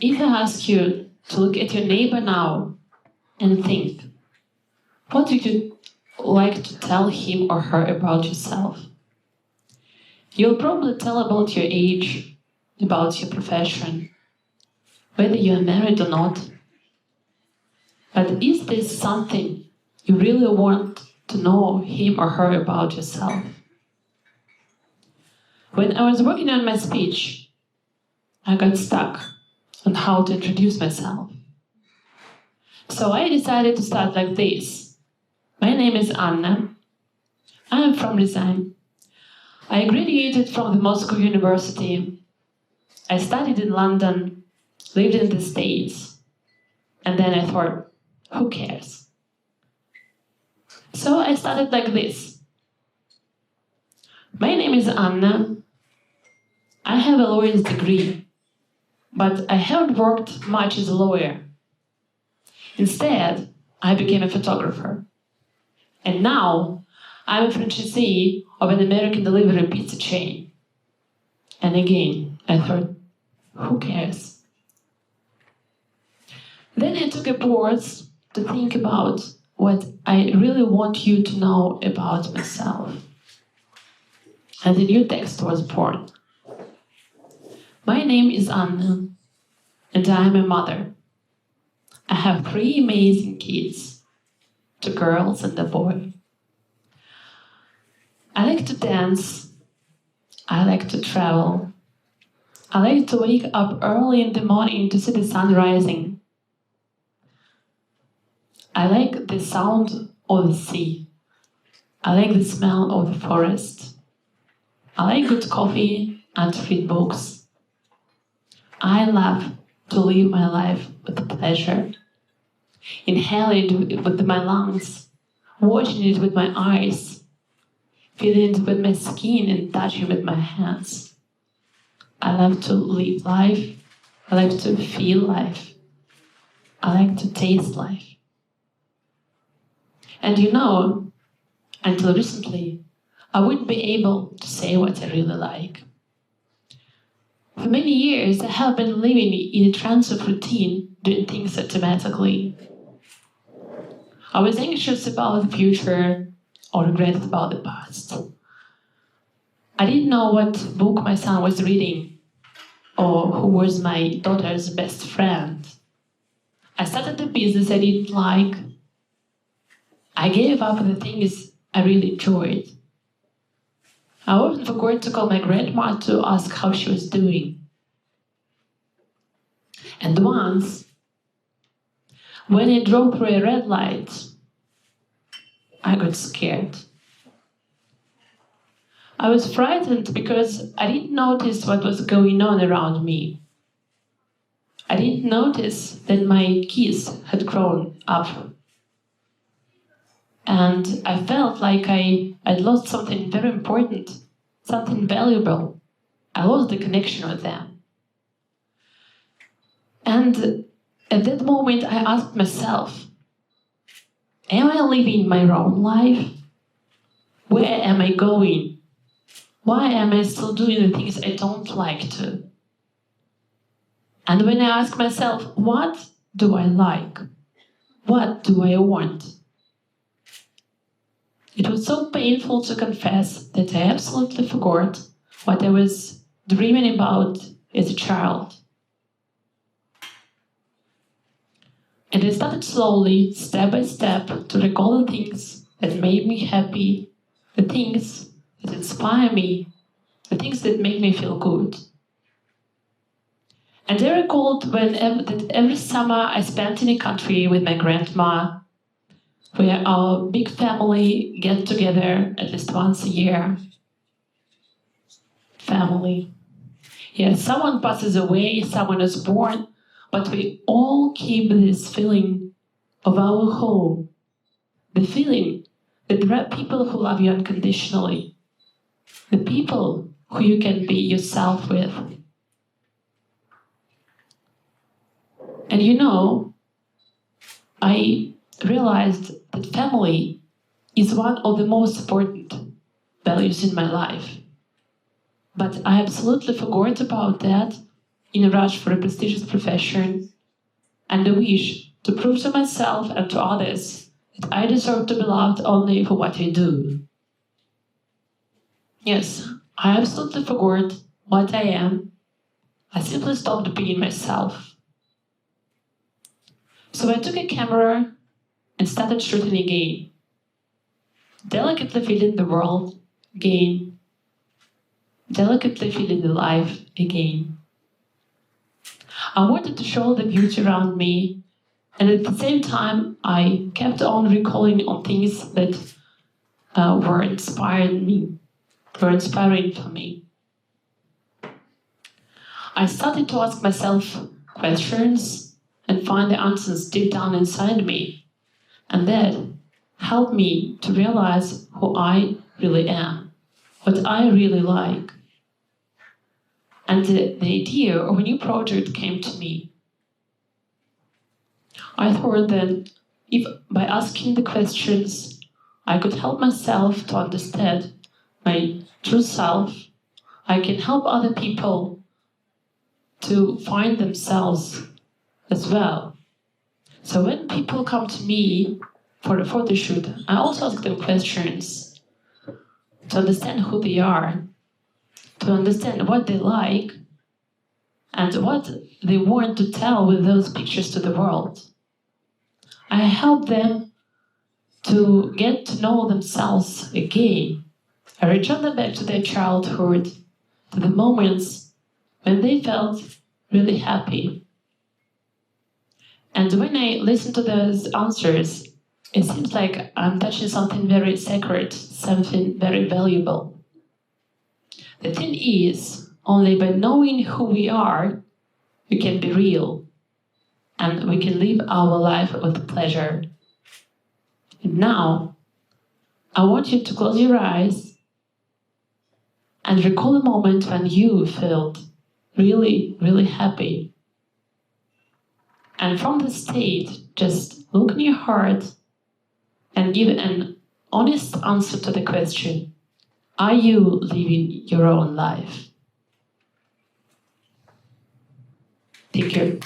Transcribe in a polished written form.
if I ask you to look at your neighbor now and think, what would you like to tell him or her about yourself? You'll probably tell about your age, about your profession, whether you're married or not. But is this something you really want to know him or her about yourself? When I was working on my speech, I got stuck on how to introduce myself. So I decided to start like this. My name is Anna. I am from Ryazan. I graduated from the Moscow University. I studied in London, lived in the States, and then I thought, who cares? So I started like this. My name is Anna. I have a lawyer's degree, but I haven't worked much as a lawyer. Instead, I became a photographer. And now, I'm a franchisee of an American delivery pizza chain. And again, I thought, who cares? Then I took a pause to think about what I really want you to know about myself. And the new text was born. My name is Anna, and I am a mother. I have 3 amazing kids, 2 girls and a boy. I like to dance. I like to travel. I like to wake up early in the morning to see the sun rising. I like the sound of the sea. I like the smell of the forest. I like good coffee and to read books. I love to live my life with pleasure, inhaling it with my lungs, watching it with my eyes, feeling it with my skin and touching it with my hands. I love to live life. I like to feel life. I like to taste life. And you know, until recently, I wouldn't be able to say what I really like. For many years, I have been living in a trance of routine, doing things automatically. I was anxious about the future or regretted about the past. I didn't know what book my son was reading or who was my daughter's best friend. I started a business I didn't like. I gave up on the things I really enjoyed. I often forgot to call my grandma to ask how she was doing. And once, when I drove through a red light, I got scared. I was frightened because I didn't notice what was going on around me. I didn't notice that my kids had grown up. And I felt like I'd lost something very important, something valuable. I lost the connection with them. And at that moment, I asked myself, am I living my own life? Where am I going? Why am I still doing the things I don't like to? And when I ask myself, what do I like? What do I want? It was so painful to confess that I absolutely forgot what I was dreaming about as a child. And I started slowly, step by step, to recall the things that made me happy, the things that inspire me, the things that make me feel good. And I recalled that every summer I spent in a country with my grandma, where our big family get together at least once a year. Family. Yes, someone passes away, someone is born, but we all keep this feeling of our home. The feeling that there are people who love you unconditionally. The people who you can be yourself with. And you know, I realized that family is one of the most important values in my life. But I absolutely forgot about that in a rush for a prestigious profession, and the wish to prove to myself and to others that I deserve to be loved only for what I do. Yes, I absolutely forgot what I am. I simply stopped being myself. So I took a camera and started shooting again, delicately feeling the world again, delicately feeling the life again. I wanted to show the beauty around me, and at the same time I kept on recalling on things that were inspiring for me. I started to ask myself questions and find the answers deep down inside me, and that helped me to realize who I really am, what I really like. And the idea of a new project came to me. I thought that if by asking the questions I could help myself to understand my true self, I can help other people to find themselves as well. So when people come to me for a photo shoot, I also ask them questions to understand who they are, to understand what they like, and what they want to tell with those pictures to the world. I help them to get to know themselves again. I return them back to their childhood, to the moments when they felt really happy. And when I listen to those answers, it seems like I'm touching something very sacred, something very valuable. The thing is, only by knowing who we are, we can be real, and we can live our life with pleasure. And now, I want you to close your eyes and recall a moment when you felt really, really happy. And from the state, just look in your heart and give an honest answer to the question, are you living your own life? Thank you.